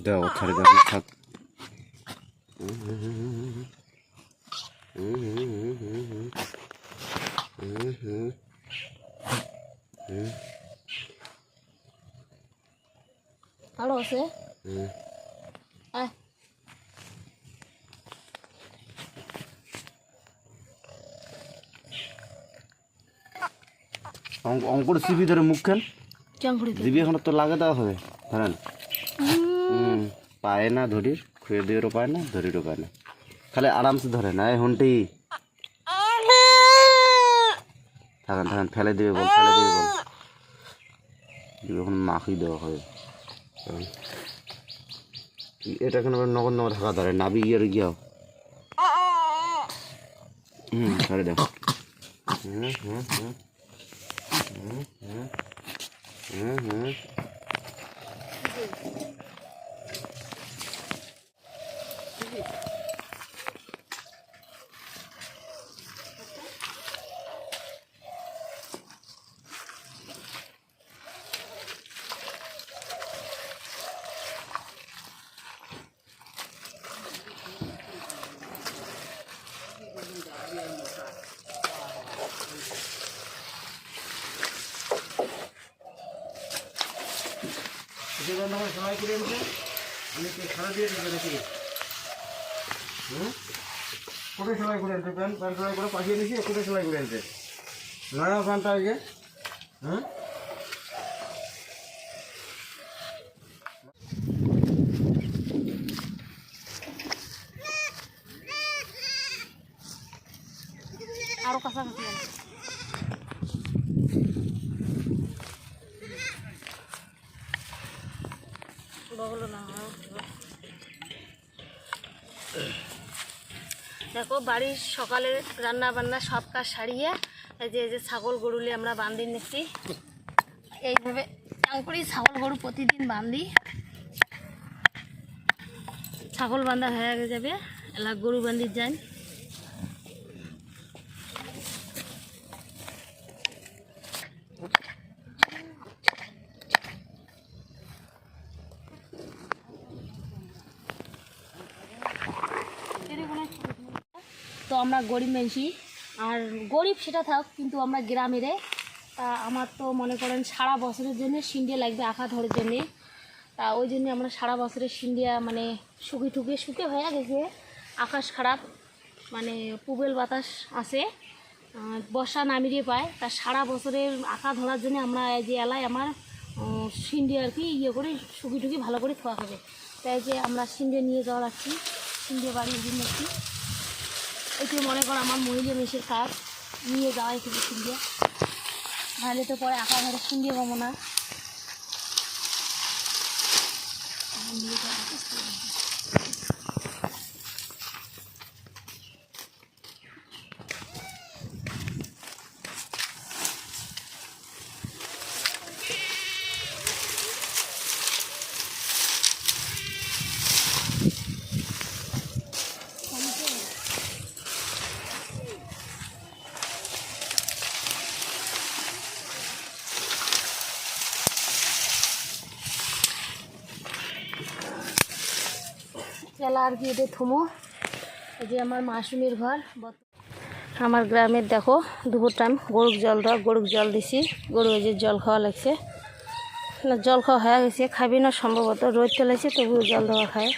দাও ছাড়ে দাও থাক। আরো আছে অঙ্কুর সিবি ধরে মুখ খেল দিবি এখন তো লাগে দেওয়া হবে ধরেন পায় না ধরির খুঁয়ে দিয়েও পায় না ধরিরও পায় না খালি আরামসে ধরে না এই হুনটি থাকেন থাকেন ফেলে দিবে বল ফেলে দিবে বল এখন মাখি দেওয়া হবে এটা কেন নগদ নগদ থাকা ধরে নাবি গিয়ে গিয়াও ছাড়ে দাও সবাই করে আনছে আমি খানা দিয়ে দিতে নাকি কোটে সেলাই করে আনছে প্যান্ট প্যান্ট সেলাই করে পাঠিয়ে দিয়েছি কোটে সেলাই করে আনছে নয়া প্যান্টটা আগে আরো কাছাকাছি দেখো বাড়ির সকালে রান্না বান্না সব কাজ সারিয়ে এই যে ছাগল গরুলে আমরা বান্ধি নিচ্ছি এইভাবে চাং করি ছাগল গরু প্রতিদিন বান্ধি ছাগল বান্ধা হয়ে যাবে এলা গরু বান্ধি যান তো আমরা গরিব মানুষি আর গরিব সেটা থাক কিন্তু আমরা গ্রামেরে তা আমার তো মনে করেন সারা বছরের জন্য সিন্ডিয়া লাগবে আঁকা ধরার জন্যে তা ওই জন্যে আমরা সারা বছরের সিন্ডিয়া মানে শুকে হয়ে গেছে আকাশ খারাপ মানে পুবেল বাতাস আছে বর্ষা নামিয়ে পায় তা সারা বছরের আঁকা ধরার জন্য আমরা যে এলায় আমার সিন্ডিয়া আর কি ইয়ে করে শুকি ভালো করে খাওয়া হবে তাই যে আমরা সিন্ডিয়া নিয়ে যাওয়া রাখছি সিন্ডিয়া বাড়ির জন্য রাখছি এটি মনে করো আমার মহিলা মেশের কাজ নিয়ে যাওয়াই থেকে সিন্ডিয়া তাহলে তো পরে আঁকা ধরে সিন্ডিয়া পাবো না চলা আর কি এটা থমো এই যে আমার মাসুমির ঘর আমার গ্রামের দেখো দুপুর টাইম গরুক জল দিছি গরু এই যে জল খাওয়া লাগছে জল খাওয়া হয়ে গেছে খাবি না সম্ভবত রোদ চলেছে তবুও জল দেওয়া খায়